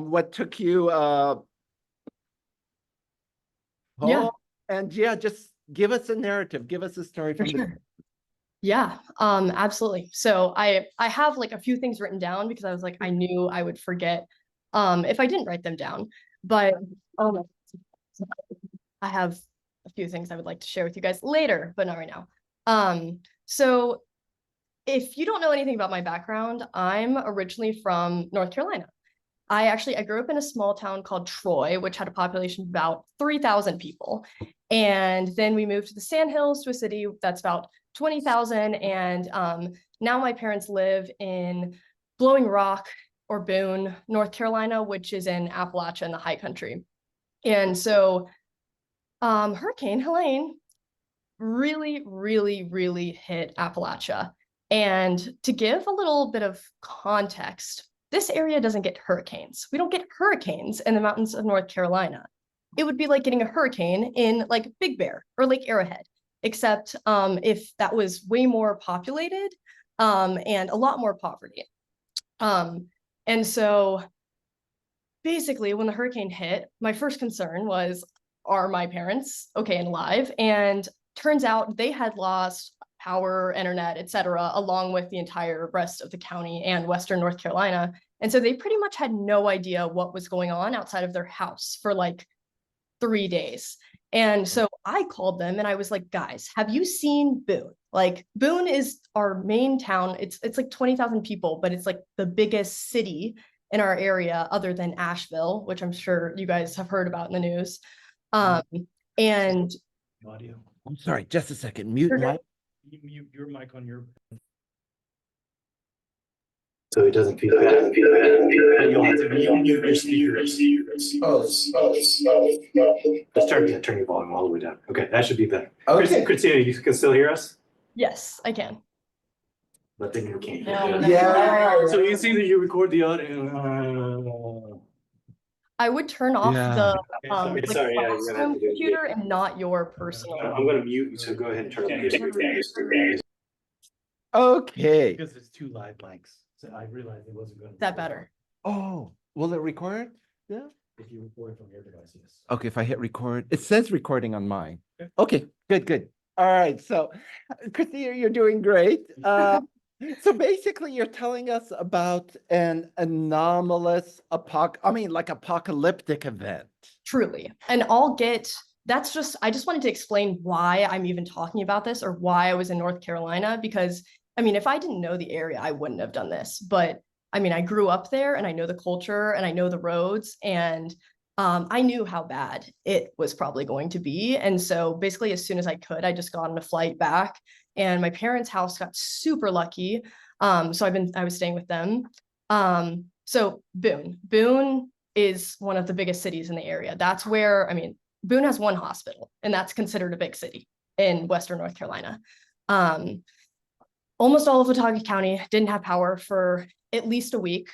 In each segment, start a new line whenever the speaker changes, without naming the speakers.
what took you home, and just give us a narrative, give us a story from the.
Yeah, absolutely. So I have like a few things written down because I was like, I knew I would forget if I didn't write them down. But I have a few things I would like to share with you guys later, but not right now. So if you don't know anything about my background, I'm originally from North Carolina. I grew up in a small town called Troy, which had a population of about 3,000 people. And then we moved to the Sandhills, to a city that's about 20,000. And now my parents live in Blowing Rock, or Boone, North Carolina, which is in Appalachia in the high country. And so Hurricane Helene really, really, really hit Appalachia. And to give a little bit of context, this area doesn't get hurricanes. We don't get hurricanes in the mountains of North Carolina. It would be like getting a hurricane in like Big Bear or Lake Arrowhead, except if that was way more populated and a lot more poverty. And so basically when the hurricane hit, my first concern was, are my parents okay and alive? And turns out they had lost power, internet, etc., along with the entire rest of the county and Western North Carolina. And so they pretty much had no idea what was going on outside of their house for like 3 days. And so I called them and I was like, guys, have you seen Boone? Like Boone is our main town. It's like 20,000 people, but it's like the biggest city in our area other than Asheville, which I'm sure you guys have heard about in the news. And
audio. I'm sorry, just a second. Mute mic.
Mute your mic on your.
So it doesn't feel bad.
You'll have to mute your speakers. Let's turn your volume all the way down. Okay, that should be better.
Okay.
Christina, you can still hear us?
yes, I can.
But then you can't.
Yeah.
So you see that you record the audio.
I would turn off the
classroom
computer and not your personal.
I'm going to mute you, so go ahead and turn on your speakers.
Okay.
Because it's 2 live mics. So I realized it wasn't going to.
That better.
Oh, will it record? Yeah.
If you record from your device, yes.
Okay, if I hit record, it says recording on mine. Okay, good. All right, so Christina, you're doing great. So basically you're telling us about an anomalous apocalyptic event.
Truly. And I just wanted to explain why I'm even talking about this or why I was in North Carolina, because I mean, if I didn't know the area, I wouldn't have done this. But I mean, I grew up there and I know the culture and I know the roads, and I knew how bad it was probably going to be. And so basically, as soon as I could, I just got on a flight back, and my parents' house got super lucky. So I was staying with them. So Boone is one of the biggest cities in the area. That's where, I mean, Boone has one hospital, and that's considered a big city in Western North Carolina. Almost all of Watauga County didn't have power for at least a week.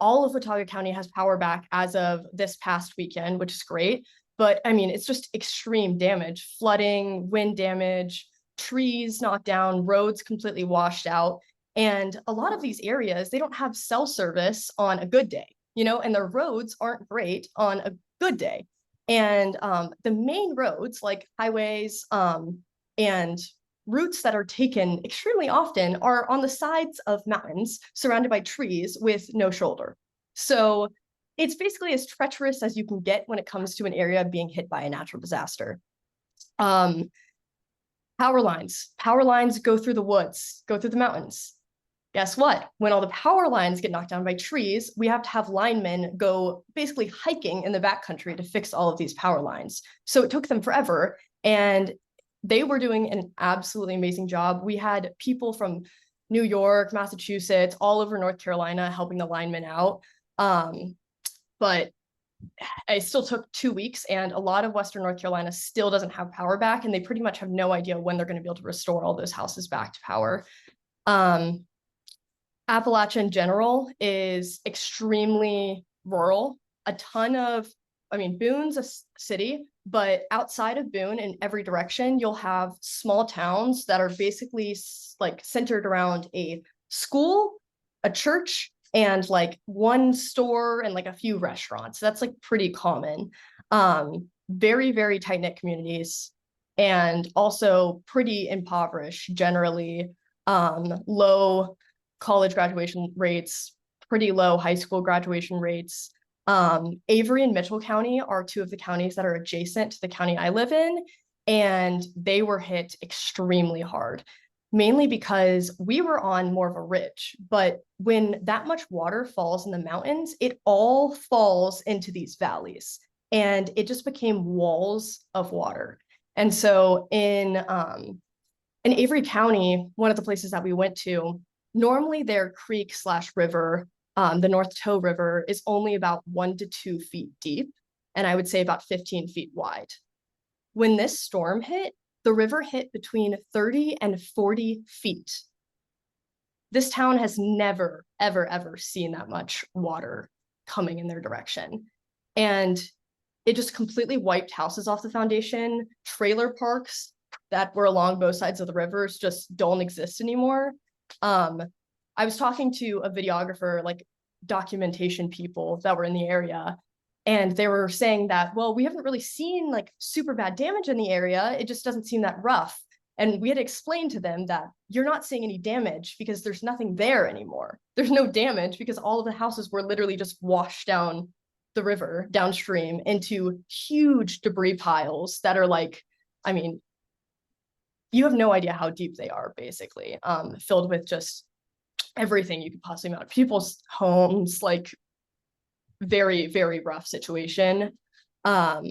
All of Watauga County has power back as of this past weekend, which is great. But I mean, it's just extreme damage, flooding, wind damage, trees knocked down, roads completely washed out. And a lot of these areas, they don't have cell service on a good day, and the roads aren't great on a good day. And the main roads like highways and routes that are taken extremely often are on the sides of mountains surrounded by trees with no shoulder. So it's basically as treacherous as you can get when it comes to an area being hit by a natural disaster. Power lines go through the woods, go through the mountains. Guess what? When all the power lines get knocked down by trees, we have to have linemen go basically hiking in the backcountry to fix all of these power lines. So it took them forever, and they were doing an absolutely amazing job. We had people from New York, Massachusetts, all over North Carolina helping the linemen out. But it still took 2 weeks, and a lot of Western North Carolina still doesn't have power back, and they pretty much have no idea when they're going to be able to restore all those houses back to power. Appalachia in general is extremely rural. Boone's a city, but outside of Boone, in every direction, you'll have small towns that are basically like centered around a school, a church, and like one store and like a few restaurants. That's like pretty common. Very, very tight-knit communities, and also pretty impoverished generally. Low college graduation rates, pretty low high school graduation rates. Avery and Mitchell County are two of the counties that are adjacent to the county I live in, and they were hit extremely hard, mainly because we were on more of a ridge. But when that much water falls in the mountains, it all falls into these valleys, and it just became walls of water. And so in Avery County, one of the places that we went to, normally their creek slash river, the North Toe River, is only about 1 to 2 feet deep, and I would say about 15 feet wide. When this storm hit, the river hit between 30 and 40 feet. This town has never, ever, ever seen that much water coming in their direction. And it just completely wiped houses off the foundation. Trailer parks that were along both sides of the rivers just don't exist anymore. I was talking to a videographer, like documentation people that were in the area, and they were saying that, well, we haven't really seen like super bad damage in the area. It just doesn't seem that rough. And we had explained to them that you're not seeing any damage because there's nothing there anymore. There's no damage because all of the houses were literally just washed down the river downstream into huge debris piles that are like, I mean, you have no idea how deep they are, basically, filled with just everything you could possibly imagine. People's homes, like very, very rough situation. Let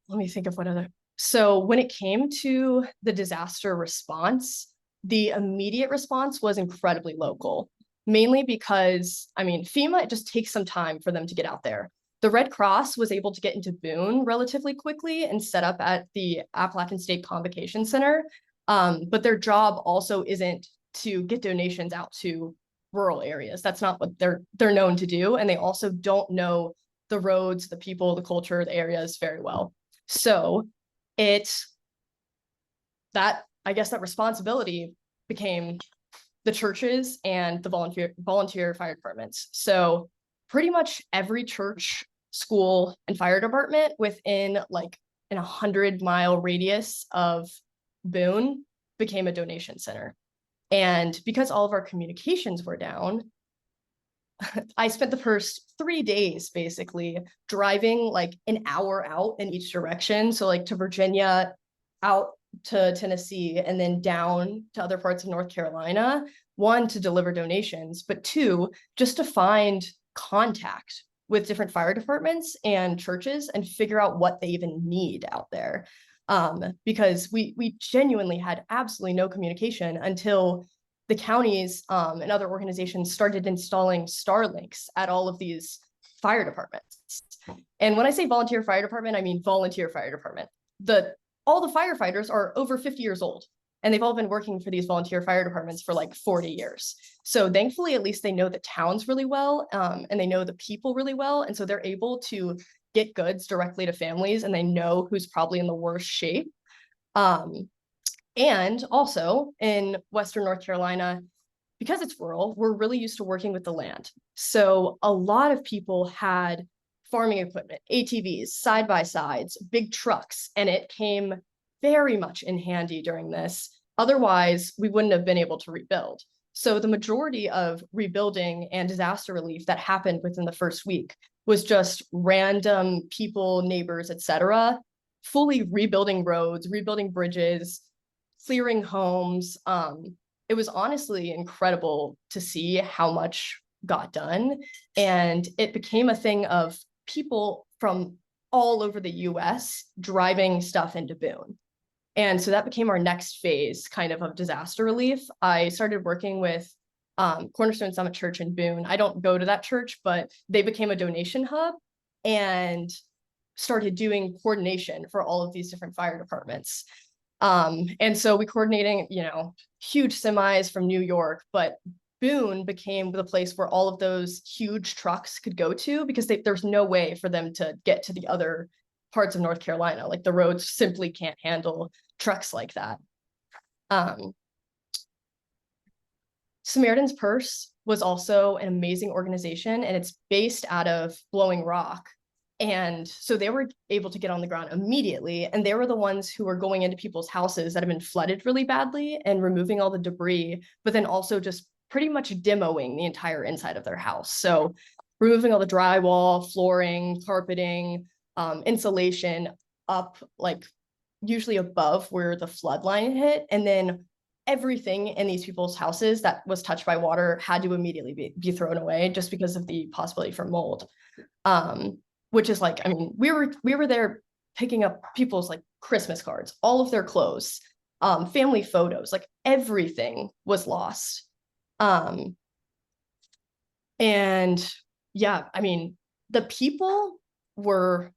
me think of what other. So when it came to the disaster response, the immediate response was incredibly local, mainly because, I mean, FEMA, it just takes some time for them to get out there. The Red Cross was able to get into Boone relatively quickly and set up at the Appalachian State Convocation Center. But their job also isn't to get donations out to rural areas. That's not what they're known to do. And they also don't know the roads, the people, the culture, the areas very well. So I guess that responsibility became the churches and the volunteer fire departments. So pretty much every church, school, and fire department within like an 100-mile radius of Boone became a donation center. And because all of our communications were down, I spent the first 3 days basically driving like an hour out in each direction. So like to Virginia, out to Tennessee, and then down to other parts of North Carolina, one, to deliver donations, but two, just to find contact with different fire departments and churches and figure out what they even need out there. Because we genuinely had absolutely no communication until the counties and other organizations started installing Starlinks at all of these fire departments. And when I say volunteer fire department, I mean volunteer fire department. All the firefighters are over 50 years old, and they've all been working for these volunteer fire departments for like 40 years. So thankfully, at least they know the towns really well, and they know the people really well. And so they're able to get goods directly to families, and they know who's probably in the worst shape. And also in Western North Carolina, because it's rural, we're really used to working with the land. So a lot of people had farming equipment, ATVs, side-by-sides, big trucks, and it came very much in handy during this. Otherwise, we wouldn't have been able to rebuild. So the majority of rebuilding and disaster relief that happened within the first week was just random people, neighbors, etc., fully rebuilding roads, rebuilding bridges, clearing homes. It was honestly incredible to see how much got done. And it became a thing of people from all over the US driving stuff into Boone. And so that became our next phase kind of disaster relief. I started working with Cornerstone Summit Church in Boone. I don't go to that church, but they became a donation hub and started doing coordination for all of these different fire departments. And so we coordinating, huge semis from New York, but Boone became the place where all of those huge trucks could go to, because there's no way for them to get to the other parts of North Carolina. Like the roads simply can't handle trucks like that. Samaritan's Purse was also an amazing organization, and it's based out of Blowing Rock. And so they were able to get on the ground immediately, and they were the ones who were going into people's houses that have been flooded really badly and removing all the debris, but then also just pretty much demoing the entire inside of their house. So removing all the drywall, flooring, carpeting, insulation up like usually above where the flood line hit, and then everything in these people's houses that was touched by water had to immediately be thrown away just because of the possibility for mold. Which is like, I mean, we were there picking up people's like Christmas cards, all of their clothes, family photos, like everything was lost. And yeah, I mean, the people were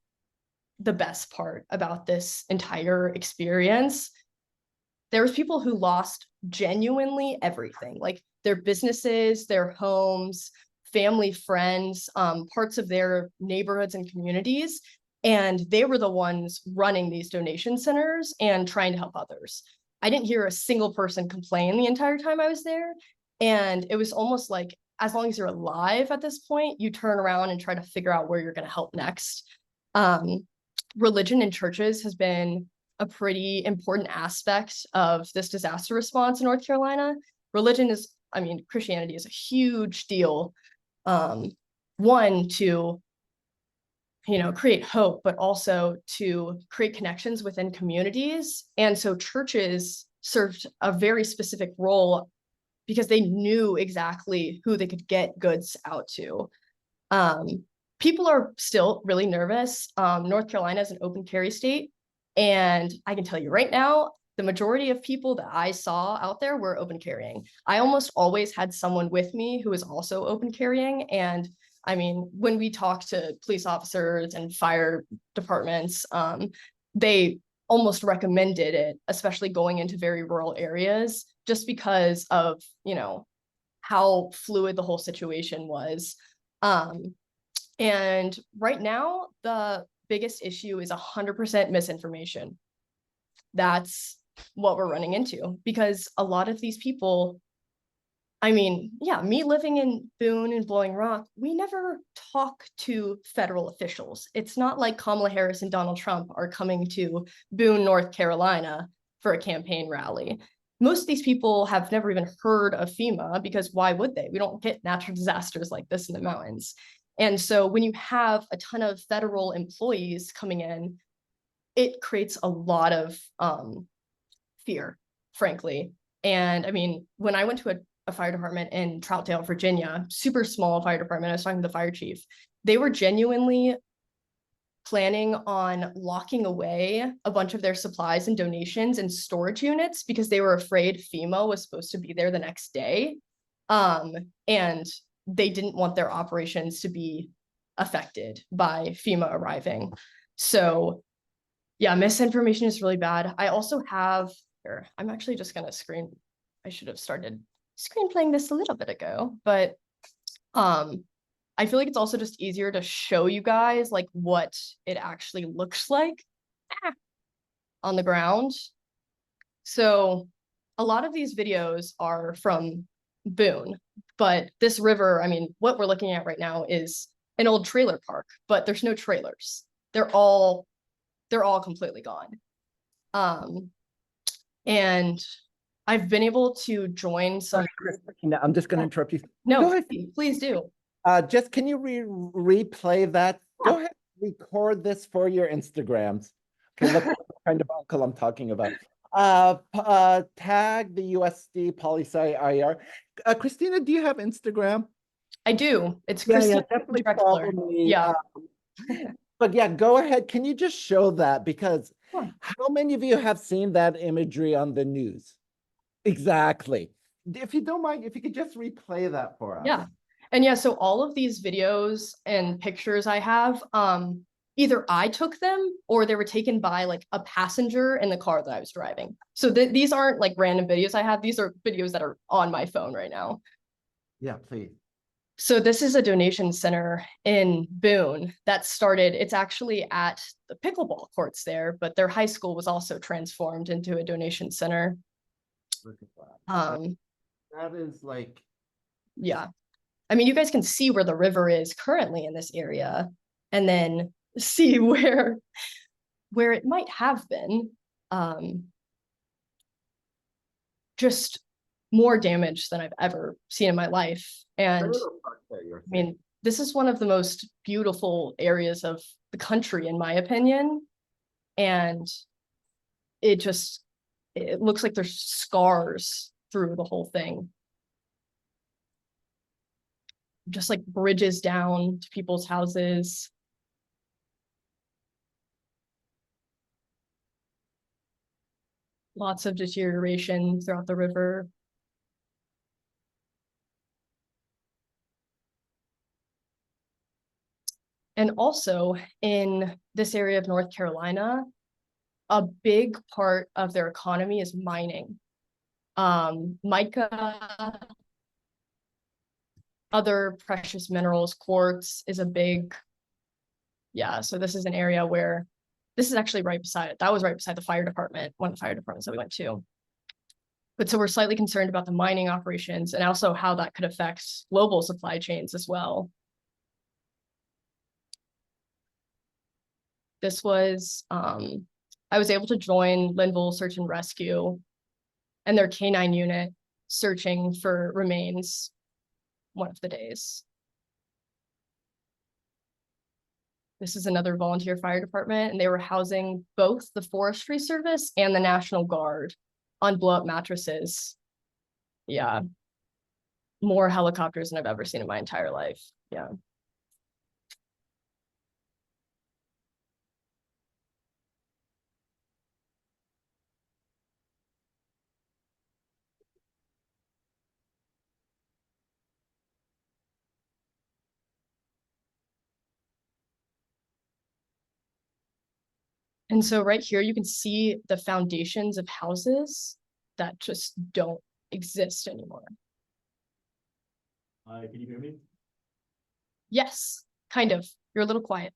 the best part about this entire experience. There was people who lost genuinely everything, like their businesses, their homes, family, friends, parts of their neighborhoods and communities. And they were the ones running these donation centers and trying to help others. I didn't hear a single person complain the entire time I was there. And it was almost like, as long as you're alive at this point, you turn around and try to figure out where you're going to help next. Religion in churches has been a pretty important aspect of this disaster response in North Carolina. Religion is, I mean, Christianity is a huge deal. One, to, create hope, but also to create connections within communities. And so churches served a very specific role because they knew exactly who they could get goods out to. People are still really nervous. North Carolina is an open carry state. And I can tell you right now, the majority of people that I saw out there were open carrying. I almost always had someone with me who was also open carrying. And I mean, when we talk to police officers and fire departments, they almost recommended it, especially going into very rural areas, just because of, how fluid the whole situation was. And right now, the biggest issue is 100% misinformation. That's what we're running into, because a lot of these people, I mean, yeah, me living in Boone and Blowing Rock, we never talk to federal officials. It's not like Kamala Harris and Donald Trump are coming to Boone, North Carolina for a campaign rally. Most of these people have never even heard of FEMA, because why would they? We don't get natural disasters like this in the mountains. And so when you have a ton of federal employees coming in, it creates a lot of fear, frankly. And I mean, when I went to a fire department in Troutdale, Virginia, super small fire department, I was talking to the fire chief, they were genuinely planning on locking away a bunch of their supplies and donations in storage units because they were afraid FEMA was supposed to be there the next day. And they didn't want their operations to be affected by FEMA arriving. So yeah, misinformation is really bad. I also have here, I'm actually just gonna I should have started screen playing this a little bit ago, but I feel like it's also just easier to show you guys like what it actually looks like on the ground. So a lot of these videos are from Boone, but this river, I mean, what we're looking at right now is an old trailer park, but there's no trailers. They're all completely gone. And I've been able to join some.
Christina, I'm just going to interrupt you.
No,
Go ahead.
please do.
Just can you replay that? Go ahead, record this for your Instagrams. Okay, look what kind of uncle I'm talking about. Tag the USD Poli-Sci IR. Christina, do you have Instagram?
I do. It's
Yeah,
Christina
definitely
Trexler.
follow me.
Yeah.
But yeah, go ahead. Can you just show that? Because
Sure.
how many of you have seen that imagery on the news? Exactly. If you don't mind, if you could just replay that for us.
Yeah. And yeah, so all of these videos and pictures I have, either I took them or they were taken by like a passenger in the car that I was driving. So these aren't like random videos I have. These are videos that are on my phone right now.
Yeah, please.
So this is a donation center in Boone that started, it's actually at the pickleball courts there, but their high school was also transformed into a donation center.
That is like,
Yeah. I mean, you guys can see where the river is currently in this area, and then see where it might have been. Just more damage than I've ever seen in my life. And I mean, this is one of the most beautiful areas of the country, in my opinion. And it looks like there's scars through the whole thing. Just like bridges down to people's houses. Lots of deterioration throughout the river. And also in this area of North Carolina, a big part of their economy is mining. Mica, other precious minerals, quartz is a big, yeah, so this is an area where, this is actually right beside it. That was right beside the fire department, one of the fire departments that we went to. But so we're slightly concerned about the mining operations and also how that could affect global supply chains as well. This was, I was able to join Linville Search and Rescue and their K9 unit searching for remains one of the days. This is another volunteer fire department, and they were housing both the Forestry Service and the National Guard on blow-up mattresses. Yeah. More helicopters than I've ever seen in my entire life. Yeah. And so right here, you can see the foundations of houses that just don't exist anymore.
Can you hear me?
Yes, kind of. You're a little quiet.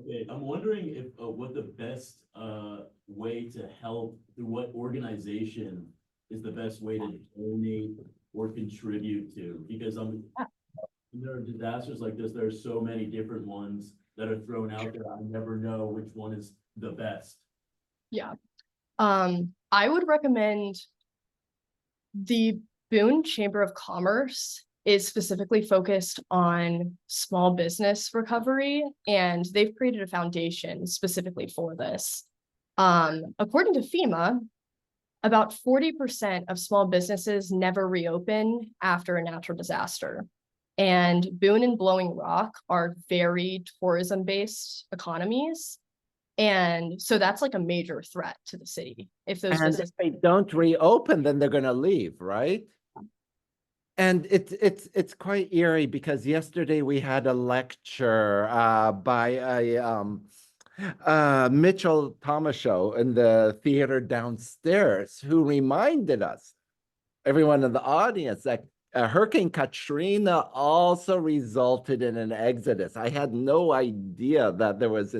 Okay, I'm wondering if what the best way to help, through what organization is the best way to donate or contribute to, because there are disasters like this, there are so many different ones that are thrown out there. I never know which one is the best.
Yeah. I would recommend the Boone Chamber of Commerce is specifically focused on small business recovery, and they've created a foundation specifically for this. According to FEMA, about 40% of small businesses never reopen after a natural disaster. And Boone and Blowing Rock are very tourism-based economies. And so that's like a major threat to the city. If those
and if they don't reopen, then they're gonna leave, right? And it's quite eerie because yesterday we had a lecture by a Mitchell Thomas show in the theater downstairs, who reminded us, everyone in the audience, that Hurricane Katrina also resulted in an exodus. I had no idea that there was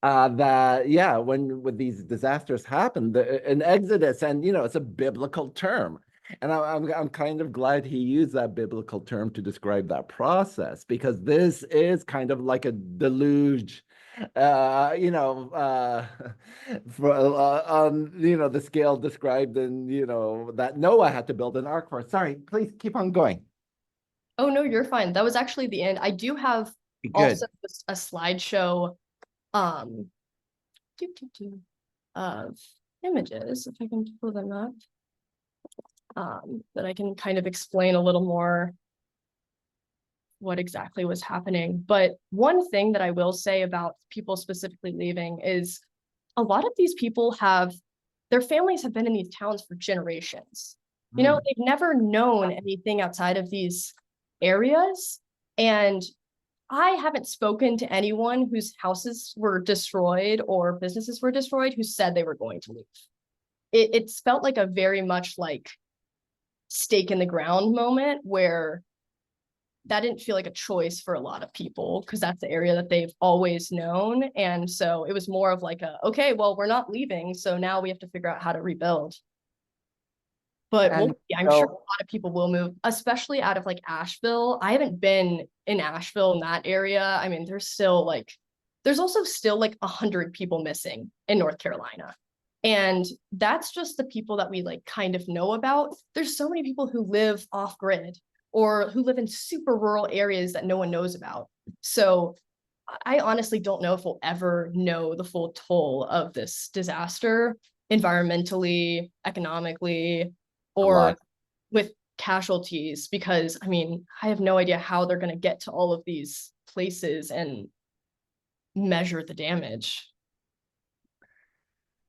when these disasters happen, an exodus, and it's a biblical term. And I'm kind of glad he used that biblical term to describe that process, because this is kind of like a deluge, for on the scale described in that Noah had to build an ark for. Sorry, please keep on going.
Oh no, you're fine. That was actually the end. I do have
Good.
also a slideshow of images, if I can pull them up, that I can kind of explain a little more what exactly was happening. But one thing that I will say about people specifically leaving is a lot of these people their families have been in these towns for generations. They've never known anything outside of these areas. And I haven't spoken to anyone whose houses were destroyed or businesses were destroyed who said they were going to leave. It's felt like a very much like stake in the ground moment, where that didn't feel like a choice for a lot of people, because that's the area that they've always known. And so it was more of like okay, well, we're not leaving, so now we have to figure out how to rebuild. But
And
I'm sure a
so-
lot of people will move, especially out of like Asheville. I haven't been in Asheville in that area. I mean, there's also still like 100 people missing in North Carolina. And that's just the people that we like kind of know about. There's so many people who live off grid or who live in super rural areas that no one knows about. So I honestly don't know if we'll ever know the full toll of this disaster environmentally, economically, or with casualties, because I mean, I have no idea how they're going to get to all of these places and measure the damage.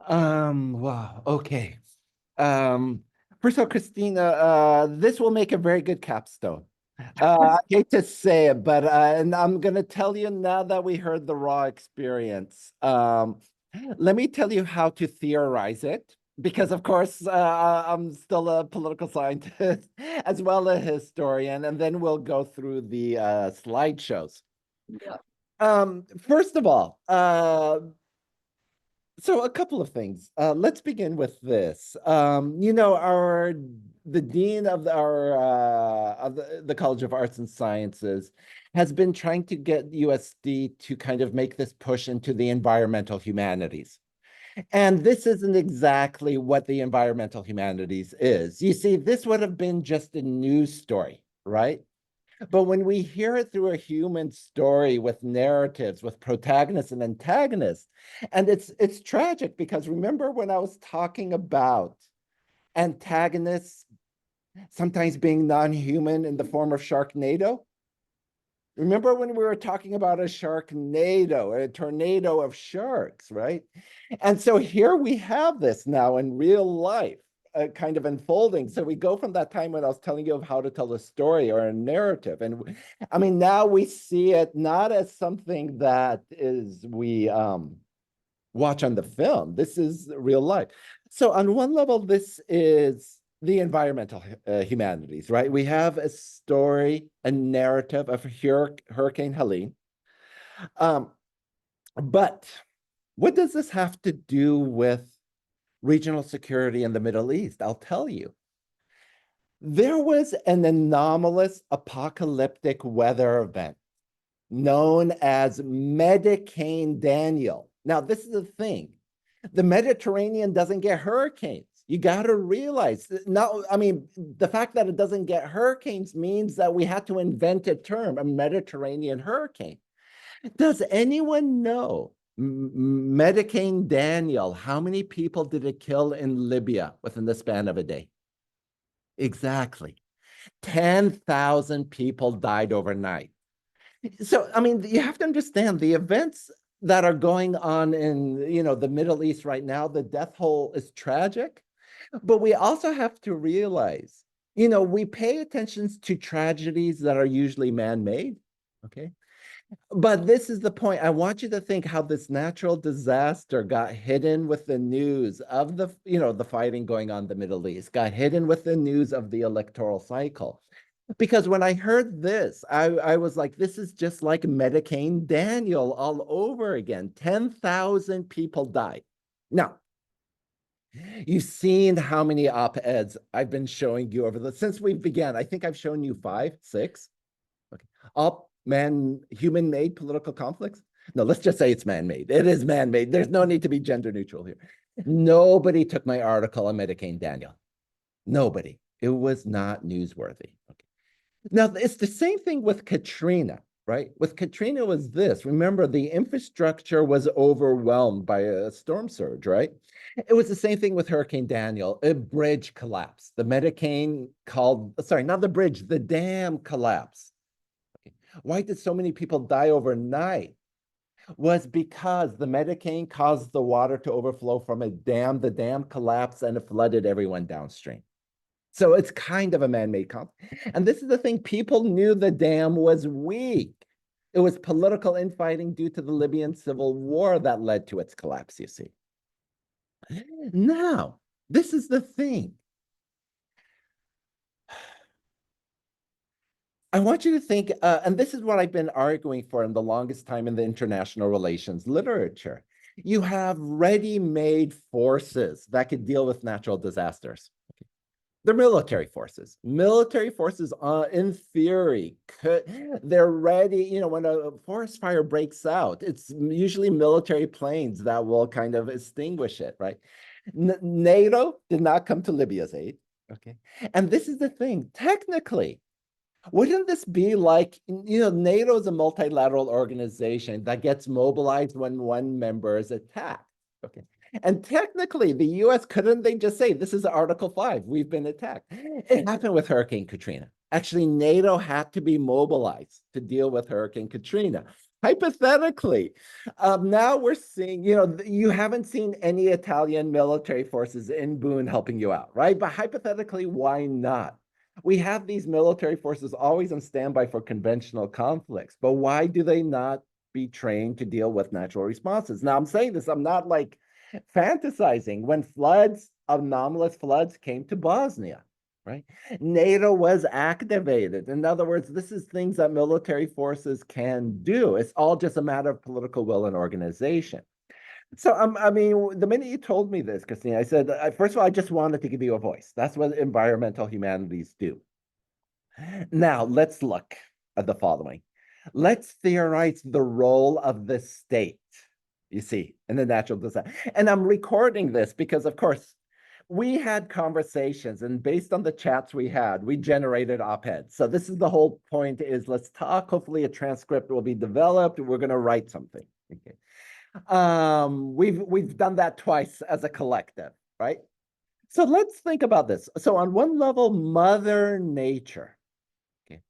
Wow, okay. First of all, Christina, this will make a very good capstone. I hate to say it, but and I'm gonna tell you now that we heard the raw experience. Let me tell you how to theorize it, because of course I'm still a political scientist as well as a historian, and then we'll go through the slideshows.
Yeah.
First of all, so a couple of things. Let's begin with this. You know, the dean of the College of Arts and Sciences has been trying to get USD to kind of make this push into the environmental humanities. And this isn't exactly what the environmental humanities is. You see, this would have been just a news story, right? But when we hear it through a human story with narratives, with protagonists and antagonists, and it's tragic, because remember when I was talking about antagonists sometimes being non-human in the form of Sharknado? Remember when we were talking about a Sharknado, a tornado of sharks, right? And so here we have this now in real life, kind of unfolding. So we go from that time when I was telling you of how to tell a story or a narrative. And I mean, now we see it not as something that we watch on the film. This is real life. So on one level, this is the environmental humanities, right? We have a story, a narrative of Hurricane Helene. But what does this have to do with regional security in the Middle East? I'll tell you. There was an anomalous apocalyptic weather event known as Medicane Daniel. Now, this is the thing. The Mediterranean doesn't get hurricanes. You got to realize now, I mean, the fact that it doesn't get hurricanes means that we had to invent a term, a Mediterranean hurricane. Does anyone know, Medicane Daniel, how many people did it kill in Libya within the span of a day? Exactly. 10,000 people died overnight. So, I mean, you have to understand the events that are going on in, the Middle East right now, the death toll is tragic. But we also have to realize, we pay attention to tragedies that are usually man-made, okay? But this is the point. I want you to think how this natural disaster got hidden with the news of the fighting going on in the Middle East, got hidden with the news of the electoral cycle. Because when I heard this, I was like, this is just like Medicane Daniel all over again. 10,000 people died. Now, you've seen how many op-eds I've been showing you since we began. I think I've shown you 5, 6. Okay. All human-made political conflicts? No, let's just say it's man-made. It is man-made. There's no need to be gender neutral here. Nobody took my article on Medicane Daniel. Nobody. It was not newsworthy. Okay. Now, it's the same thing with Katrina, right? With Katrina was this. Remember, the infrastructure was overwhelmed by a storm surge, right? It was the same thing with Hurricane Daniel. A bridge collapsed. The not the bridge, the dam collapsed. Okay. Why did so many people die overnight? Was because the Medicane caused the water to overflow from a dam. The dam collapsed and it flooded everyone downstream. So it's kind of a man-made conflict. And this is the thing, people knew the dam was weak. It was political infighting due to the Libyan civil war that led to its collapse, you see. Now, this is the thing. I want you to think, and this is what I've been arguing for in the longest time in the international relations literature. You have ready-made forces that could deal with natural disasters. They're military forces. Military forces, in theory, they're ready. You know, when a forest fire breaks out, it's usually military planes that will kind of extinguish it, right? NATO did not come to Libya's aid. Okay. And this is the thing, technically, wouldn't this be like, you know, NATO is a multilateral organization that gets mobilized when one member is attacked. Okay. And technically, the US, couldn't they just say, this is Article 5, we've been attacked? It happened with Hurricane Katrina. Actually, NATO had to be mobilized to deal with Hurricane Katrina. Hypothetically, now we're seeing, you know, you haven't seen any Italian military forces in Boone helping you out, right? But hypothetically, why not? We have these military forces always on standby for conventional conflicts, but why do they not be trained to deal with natural responses? Now, I'm saying this, I'm not like fantasizing. When floods, anomalous floods came to Bosnia, right? NATO was activated. In other words, this is things that military forces can do. It's all just a matter of political will and organization. So, I mean, the minute you told me this, Christina, I said, first of all, I just wanted to give you a voice. That's what environmental humanities do. Now, let's look at the following. Let's theorize the role of the state, you see, in the natural disaster. And I'm recording this because, of course, we had conversations, and based on the chats we had, we generated op-eds. So this is the whole point, is let's talk. Hopefully a transcript will be developed. We're going to write something. Okay. We've done that twice as a collective, right? So let's think about this. So on one level, Mother Nature, okay,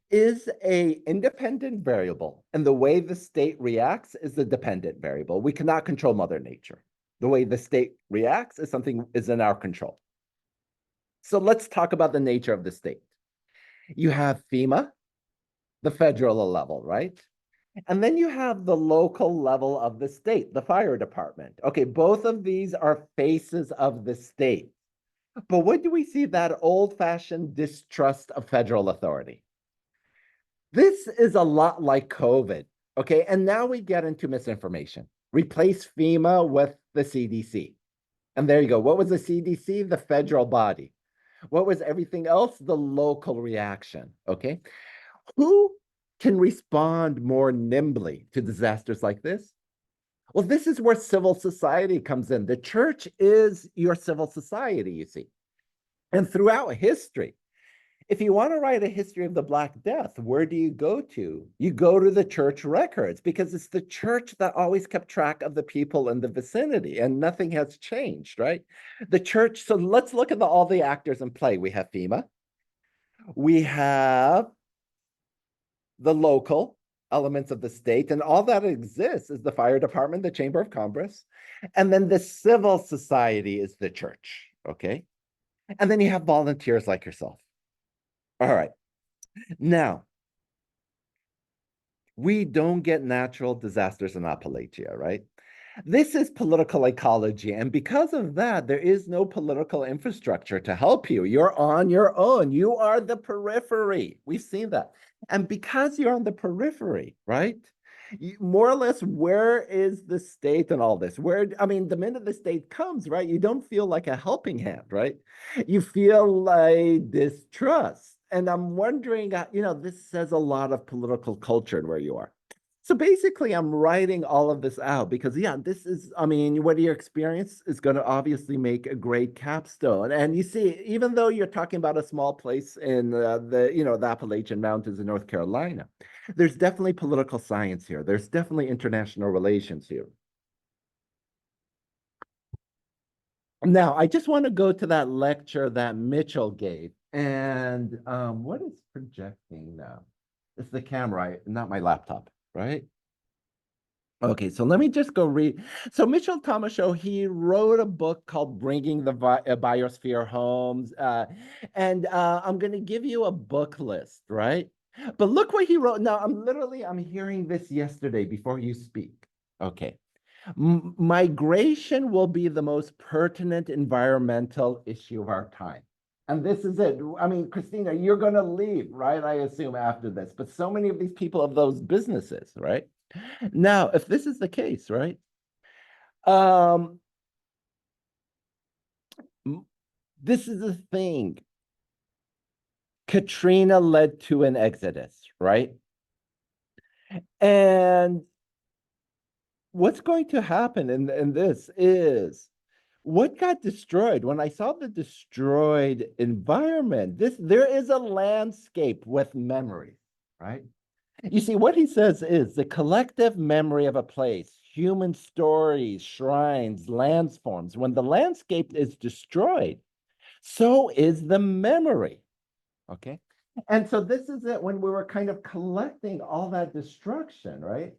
is a independent variable, and the way the state reacts is the dependent variable. We cannot control Mother Nature. The way the state reacts is something is in our control. So let's talk about the nature of the state. You have FEMA, the federal level, right? And then you have the local level of the state, the fire department. Okay, both of these are faces of the state. But what do we see? That old-fashioned distrust of federal authority. This is a lot like COVID, okay? And now we get into misinformation. Replace FEMA with the CDC. And there you go. What was the CDC? The federal body. What was everything else? The local reaction, okay? Who can respond more nimbly to disasters like this? Well, this is where civil society comes in. The church is your civil society, you see. And throughout history, if you want to write a history of the Black Death, where do you go to? You go to the church records, because it's the church that always kept track of the people in the vicinity, and nothing has changed, right? The church, so let's look at all the actors in play. We have FEMA. We have the local elements of the state, and all that exists is the fire department, the Chamber of Commerce, and then the civil society is the church, okay? And then you have volunteers like yourself. All right. Now, we don't get natural disasters in Appalachia, right? This is political ecology. And because of that, there is no political infrastructure to help you. You're on your own. You are the periphery. We've seen that. And because you're on the periphery, right? More or less, where is the state and all this? Where, I mean, the minute the state comes, right, you don't feel like a helping hand, right? You feel like distrust. And I'm wondering, you know, this says a lot of political culture and where you are. So basically, I'm writing all of this out because, yeah, this is, I mean, what your experience is going to obviously make a great capstone. And you see, even though you're talking about a small place in the Appalachian Mountains in North Carolina, there's definitely political science here. There's definitely international relations here. Now, I just want to go to that lecture that Mitchell gave. And what is projecting now? It's the camera, not my laptop, right? Okay, so let me just go read. So Mitchell Tomashow, he wrote a book called Bringing the Biosphere Home. And I'm going to give you a book list, right? But look what he wrote. Now, I'm hearing this yesterday before you speak. Okay. Migration will be the most pertinent environmental issue of our time. And this is it. I mean, Christina, you're going to leave, right? I assume after this. But so many of these people have those businesses, right? Now, if this is the case, right? this is the thing. Katrina led to an exodus, right? And what's going to happen in this is what got destroyed. When I saw the destroyed environment, there is a landscape with memory, right? You see, what he says is the collective memory of a place, human stories, shrines, landforms. When the landscape is destroyed, so is the memory. Okay. And so this is it when we were kind of collecting all that destruction, right?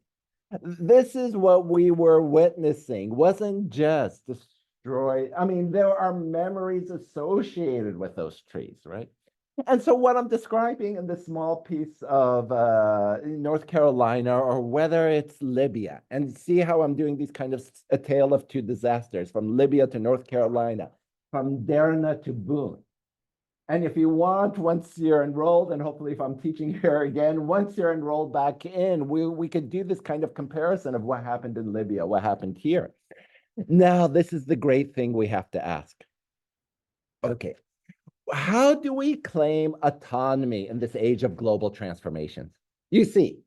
This is what we were witnessing, wasn't just destroyed. I mean, there are memories associated with those trees, right? And so what I'm describing in this small piece of North Carolina, or whether it's Libya, and see how I'm doing these kind of a tale of two disasters, from Libya to North Carolina, from Derna to Boone. And if you want, once you're enrolled, and hopefully if I'm teaching here again, once you're enrolled back in, we could do this kind of comparison of what happened in Libya, what happened here. Now, this is the great thing we have to ask. Okay, how do we claim autonomy in this age of global transformations? You see,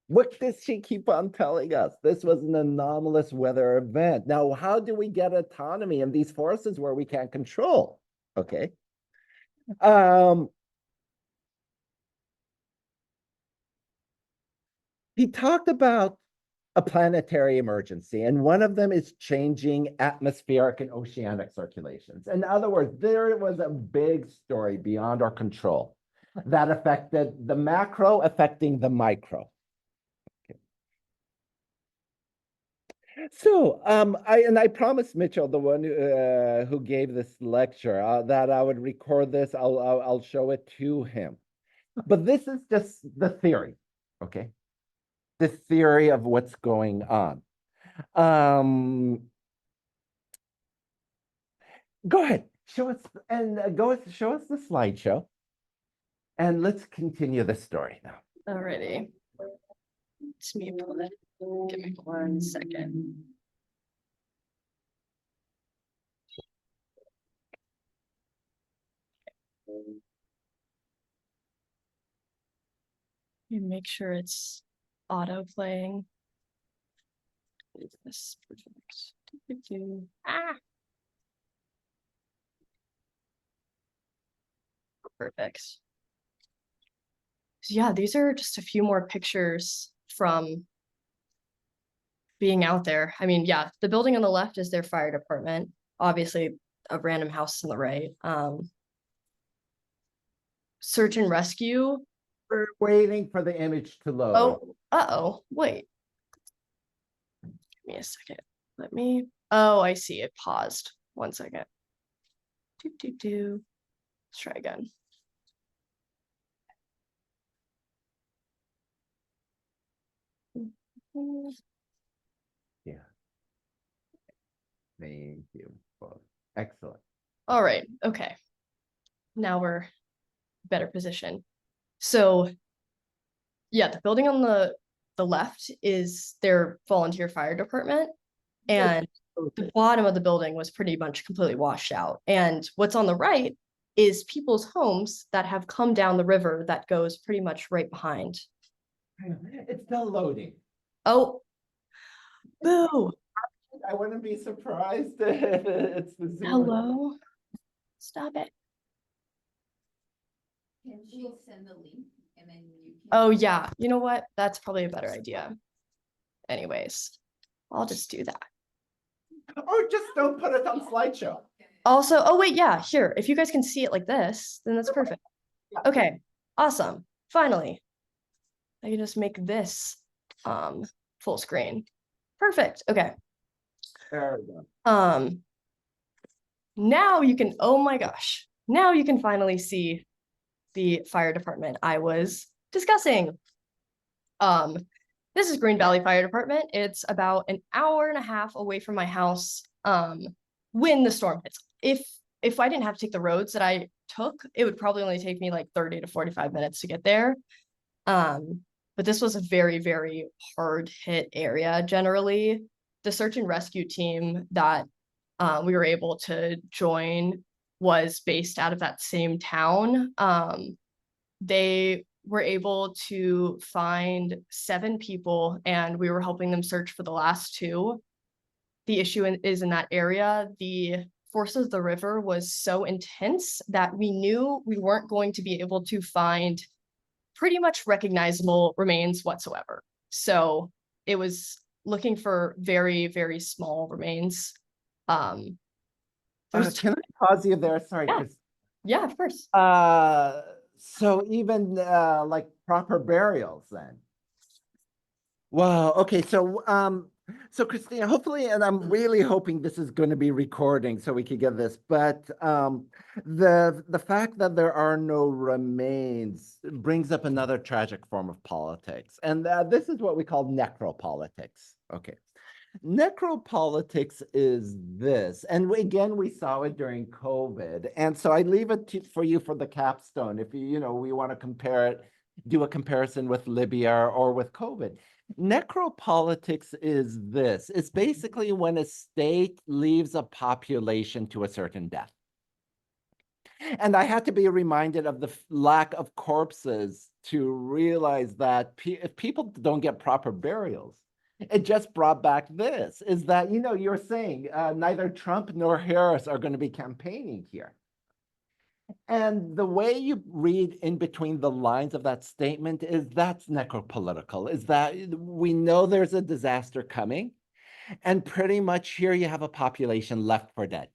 what does she keep on telling us? This was an anomalous weather event. Now, how do we get autonomy in these forces where we can't control? Okay. He talked about a planetary emergency, and one of them is changing atmospheric and oceanic circulations. In other words, there was a big story beyond our control that affected the macro, affecting the micro. Okay. So, I promised Mitchell, the one who gave this lecture, that I would record this. I'll show it to him. But this is just the theory, okay? The theory of what's going on. Go ahead, show us, and show us the slideshow, and let's continue the story now.
Alrighty. Let me pull it. Give me 1 second. You make sure it's auto playing. Is this perfect? Ah. Perfect. So yeah, these are just a few more pictures from being out there. I mean, yeah, the building on the left is their fire department. Obviously, a random house on the right. Search and rescue.
We're waiting for the image to load.
Oh, uh-oh, wait. Give me a second. Let me, oh, I see, it paused. 1 second. Let's try again.
Yeah. Thank you. Excellent.
All right, okay. Now we're better position. So yeah, the building on the left is their volunteer fire department, and the bottom of the building was pretty much completely washed out. And what's on the right is people's homes that have come down the river that goes pretty much right behind.
It's still loading.
Oh, boo.
I wouldn't be surprised if it's the Zoom.
Hello. Stop it.
Can she send the link and then you can?
Oh yeah, you know what? That's probably a better idea. Anyways, I'll just do that.
Or just don't put it on slideshow.
Also, oh wait, yeah, here, if you guys can see it like this, then that's perfect. Okay, awesome. Finally, I can just make this full screen. Perfect. Okay.
There we go.
Now you can, oh my gosh, now you can finally see the fire department I was discussing. This is Green Valley Fire Department. It's about an hour and a half away from my house when the storm hits. If I didn't have to take the roads that I took, it would probably only take me like 30 to 45 minutes to get there. But this was a very, very hard hit area generally. The search and rescue team that we were able to join was based out of that same town. They were able to find 7 people, and we were helping them search for the last 2. The issue is in that area, the force of the river was so intense that we knew we weren't going to be able to find pretty much recognizable remains whatsoever. So it was looking for very, very small remains. There's
Can I pause you there? Sorry,
Yeah.
Chris.
Yeah, of course.
So even like proper burials then. Wow. Okay. So Christina, hopefully, and I'm really hoping this is going to be recording so we could get this. But the fact that there are no remains brings up another tragic form of politics, and this is what we call necropolitics. Okay. Necropolitics is this, and again, we saw it during COVID. And so I leave it for you for the capstone. If we want to compare it, do a comparison with Libya or with COVID. Necropolitics is this. It's basically when a state leaves a population to a certain death. And I had to be reminded of the lack of corpses to realize that if people don't get proper burials, it just brought back this, is that, you're saying neither Trump nor Harris are going to be campaigning here. And the way you read in between the lines of that statement is that's necropolitical, is that we know there's a disaster coming, and pretty much here you have a population left for dead.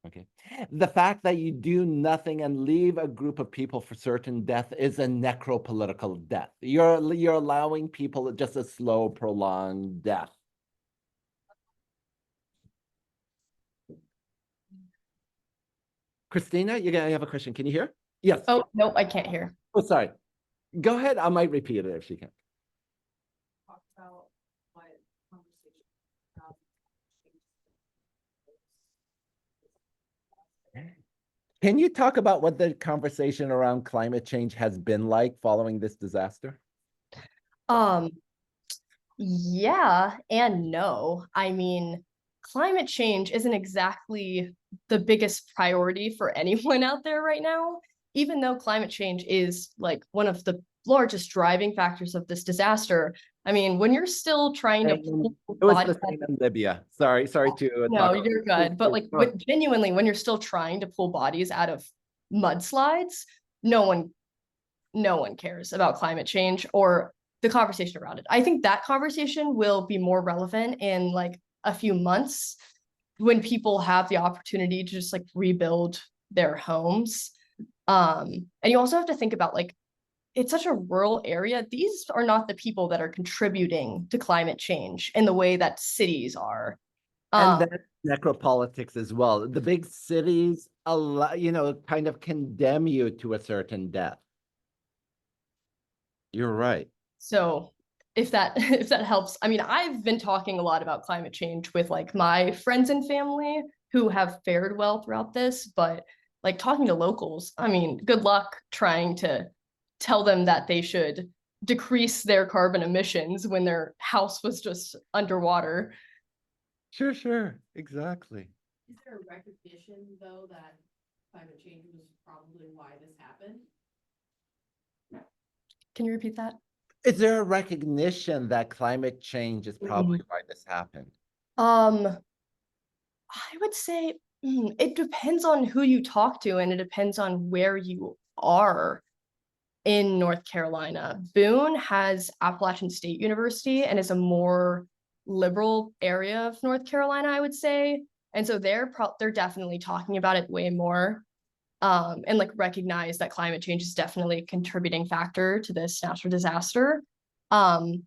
Okay. The fact that you do nothing and leave a group of people for certain death is a necropolitical death. You're allowing people just a slow, prolonged death. Christina, you have a question. Can you hear? Yes.
Oh, no, I can't hear.
Oh, sorry. Go ahead. I might repeat it if she can.
Talk about what conversation about
Can you talk about what the conversation around climate change has been like following this disaster?
Yeah and no. I mean, climate change isn't exactly the biggest priority for anyone out there right now, even though climate change is like one of the largest driving factors of this disaster. I mean, when you're still trying to pull
It was
bodies
the same in Libya. Sorry to
No,
talk.
you're good. But like genuinely, when you're still trying to pull bodies out of mudslides, no one cares about climate change or the conversation around it. I think that conversation will be more relevant in like a few months when people have the opportunity to just like rebuild their homes. And you also have to think about like, it's such a rural area. These are not the people that are contributing to climate change in the way that cities are.
And that's necropolitics as well. The big cities, kind of condemn you to a certain death. You're right.
So if that helps, I mean, I've been talking a lot about climate change with like my friends and family who have fared well throughout this, but like talking to locals, I mean, good luck trying to tell them that they should decrease their carbon emissions when their house was just underwater.
Sure, exactly.
Is there a recognition, though, that climate change was probably why this happened?
Can you repeat that?
Is there a recognition that climate change is probably why this happened?
I would say it depends on who you talk to, and it depends on where you are in North Carolina. Boone has Appalachian State University and is a more liberal area of North Carolina, I would say. And so they're definitely talking about it way more, and like recognize that climate change is definitely a contributing factor to this natural disaster. In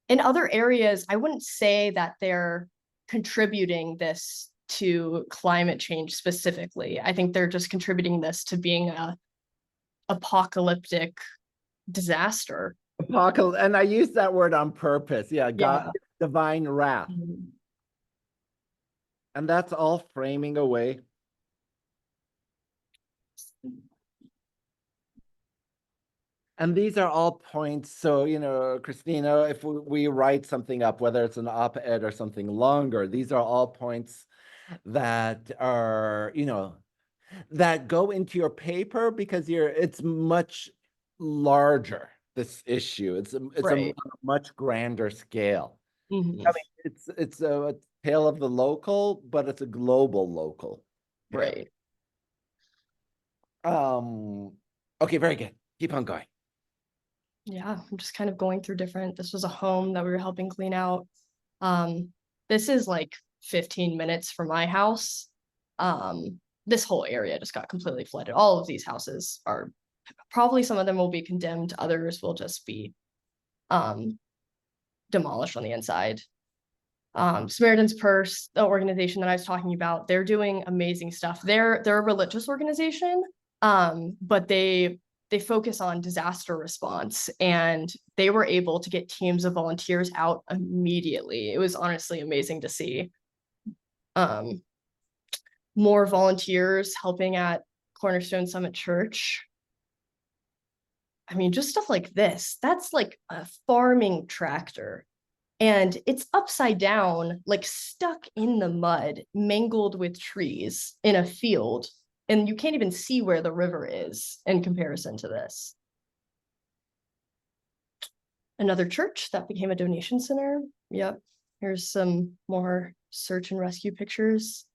other areas, I wouldn't say that they're contributing this to climate change specifically. I think they're just contributing this to being a apocalyptic disaster.
Apocalypse, and I use that word on purpose. Yeah, God, divine wrath. And that's all framing away. And these are all points. So, Christina, if we write something up, whether it's an op-ed or something longer, these are all points that are, that go into your paper because it's much larger, this issue. It's a
Right.
much grander scale.
Mhm.
I mean, it's a tale of the local, but it's a global local.
Right.
Okay, very good. Keep on going.
Yeah, I'm just kind of going through this was a home that we were helping clean out. This is like 15 minutes from my house. This whole area just got completely flooded. All of these houses are probably, some of them will be condemned, others will just be demolished on the inside. Samaritan's Purse, the organization that I was talking about, they're doing amazing stuff. They're a religious organization, but they focus on disaster response, and they were able to get teams of volunteers out immediately. It was honestly amazing to see. More volunteers helping at Cornerstone Summit Church. I mean, just stuff like this. That's like a farming tractor. And it's upside down, like stuck in the mud, mangled with trees in a field. And you can't even see where the river is in comparison to this. Another church that became a donation center. Yep. Here's some more search and rescue pictures.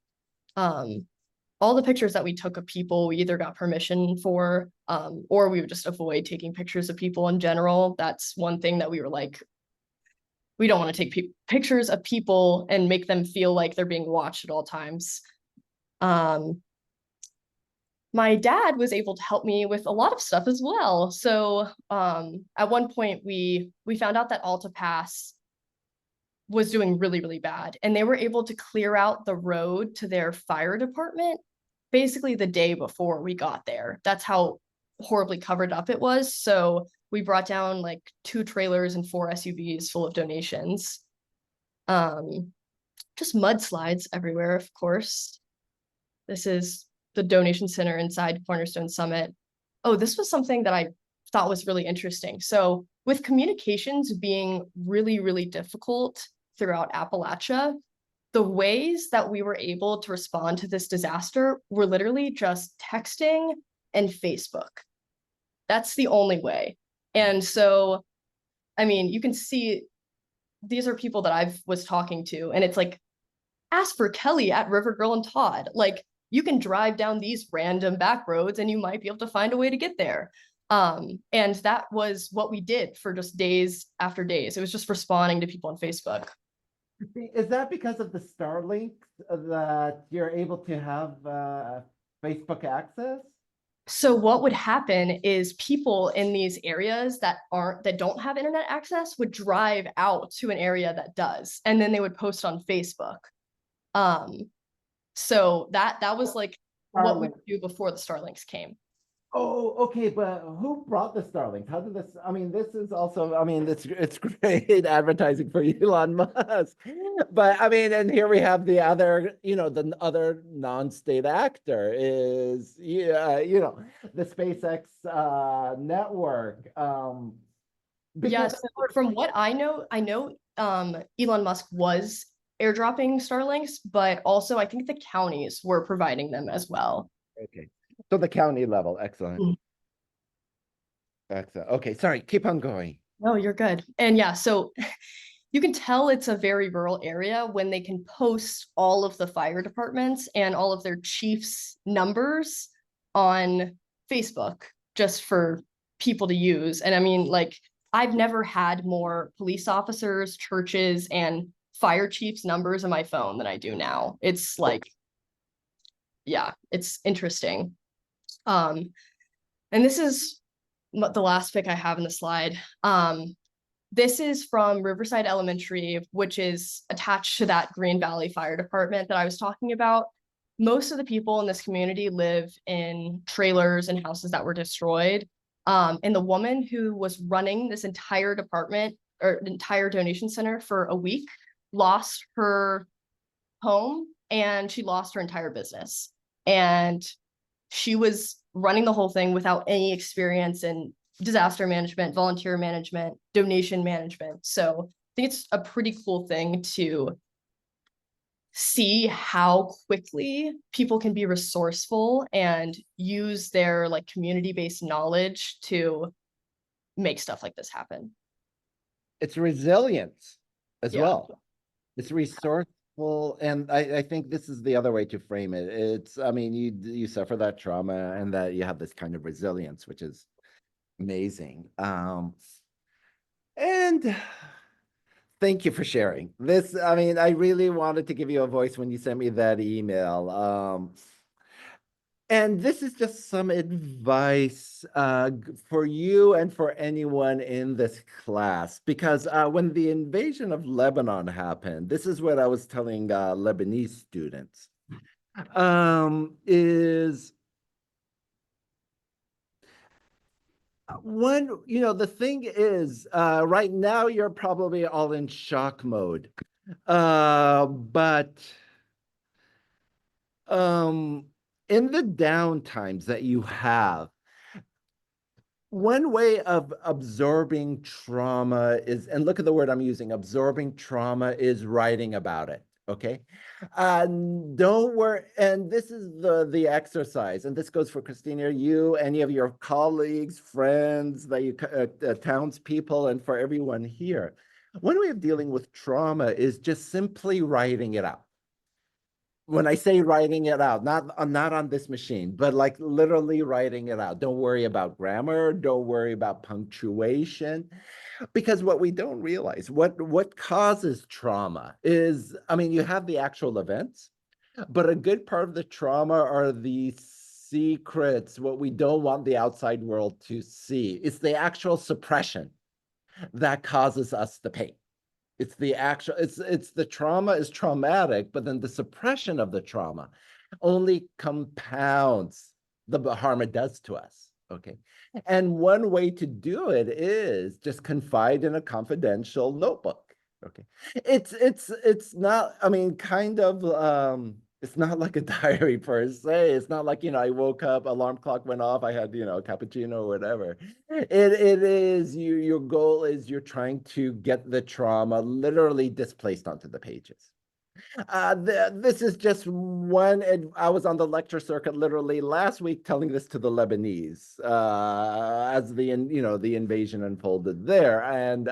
All the pictures that we took of people, we either got permission for, or we would just avoid taking pictures of people in general. That's one thing that we were like, we don't want to take pictures of people and make them feel like they're being watched at all times. My dad was able to help me with a lot of stuff as well. So at one point we found out that Alta Pass was doing really, really bad, and they were able to clear out the road to their fire department basically the day before we got there. That's how horribly covered up it was. So we brought down like 2 trailers and 4 SUVs full of donations. Just mudslides everywhere, of course. This is the donation center inside Cornerstone Summit. Oh, this was something that I thought was really interesting. So with communications being really, really difficult throughout Appalachia, the ways that we were able to respond to this disaster were literally just texting and Facebook. That's the only way. And so, I mean, you can see these are people that I was talking to, and it's like, ask for Kelly at River Girl and Todd. Like, you can drive down these random back roads and you might be able to find a way to get there. And that was what we did for just days after days. It was just responding to people on Facebook.
Is that because of the Starlink that you're able to have Facebook access?
So what would happen is people in these areas that don't have internet access would drive out to an area that does, and then they would post on Facebook. So that was like what we would do before the Starlinks came.
Oh, okay, but who brought the Starlink? How did this? I mean, this is also, I mean, it's great advertising for Elon Musk. But I mean, and here we have the other, the other non-state actor is, the SpaceX network.
Yeah, so from what I know Elon Musk was airdropping Starlinks, but also I think the counties were providing them as well.
Okay. So the county level, excellent.
Mm.
Excellent. Okay, sorry, keep on going.
No, you're good. And yeah, so you can tell it's a very rural area when they can post all of the fire departments and all of their chiefs' numbers on Facebook just for people to use. And I mean, like, I've never had more police officers, churches, and fire chiefs' numbers on my phone than I do now. It's like, yeah, it's interesting. And this is the last pic I have in the slide. This is from Riverside Elementary, which is attached to that Green Valley Fire Department that I was talking about. Most of the people in this community live in trailers and houses that were destroyed. And the woman who was running this entire department or entire donation center for a week lost her home and she lost her entire business. And she was running the whole thing without any experience in disaster management, volunteer management, donation management. So I think it's a pretty cool thing to see how quickly people can be resourceful and use their like community-based knowledge to make stuff like this happen.
It's resilience as
Yeah.
well. It's resourceful, and I think this is the other way to frame it. It's, I mean, you suffer that trauma and that you have this kind of resilience, which is amazing. And thank you for sharing this. I mean, I really wanted to give you a voice when you sent me that email. And this is just some advice for you and for anyone in this class, because when the invasion of Lebanon happened, this is what I was telling Lebanese students, is one, the thing is, right now you're probably all in shock mode, but in the downtimes that you have, one way of absorbing trauma is, and look at the word I'm using, absorbing trauma, is writing about it. Okay. Don't worry. And this is the exercise. And this goes for Christina, you, any of your colleagues, friends, that you townspeople, and for everyone here. One way of dealing with trauma is just simply writing it out. When I say writing it out, not on this machine, but like literally writing it out. Don't worry about grammar. Don't worry about punctuation, because what we don't realize, what causes trauma is, I mean, you have the actual events, but a good part of the trauma are the secrets, what we don't want the outside world to see. It's the actual suppression that causes us the pain. It's the actual, it's the trauma is traumatic, but then the suppression of the trauma only compounds the harm it does to us. Okay. And one way to do it is just confide in a confidential notebook. Okay. It's not, I mean, kind of, it's not like a diary per se. It's not like, I woke up, alarm clock went off, I had, a cappuccino or whatever. It is, your goal is you're trying to get the trauma literally displaced onto the pages. This is just one, I was on the lecture circuit literally last week telling this to the Lebanese as the invasion unfolded there. And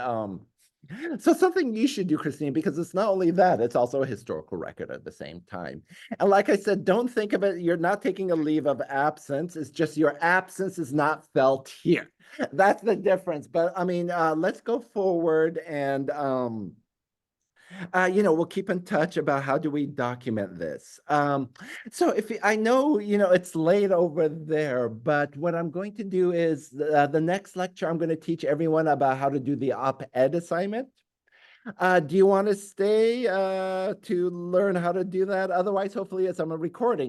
so something you should do, Christine, because it's not only that, it's also a historical record at the same time. And like I said, don't think of it, you're not taking a leave of absence. It's just your absence is not felt here. That's the difference. But I mean, let's go forward and, we'll keep in touch about how do we document this. So I know, it's late over there, but what I'm going to do is the next lecture, I'm going to teach everyone about how to do the op-ed assignment. Do you want to stay to learn how to do that? Otherwise, hopefully, as I'm a recording,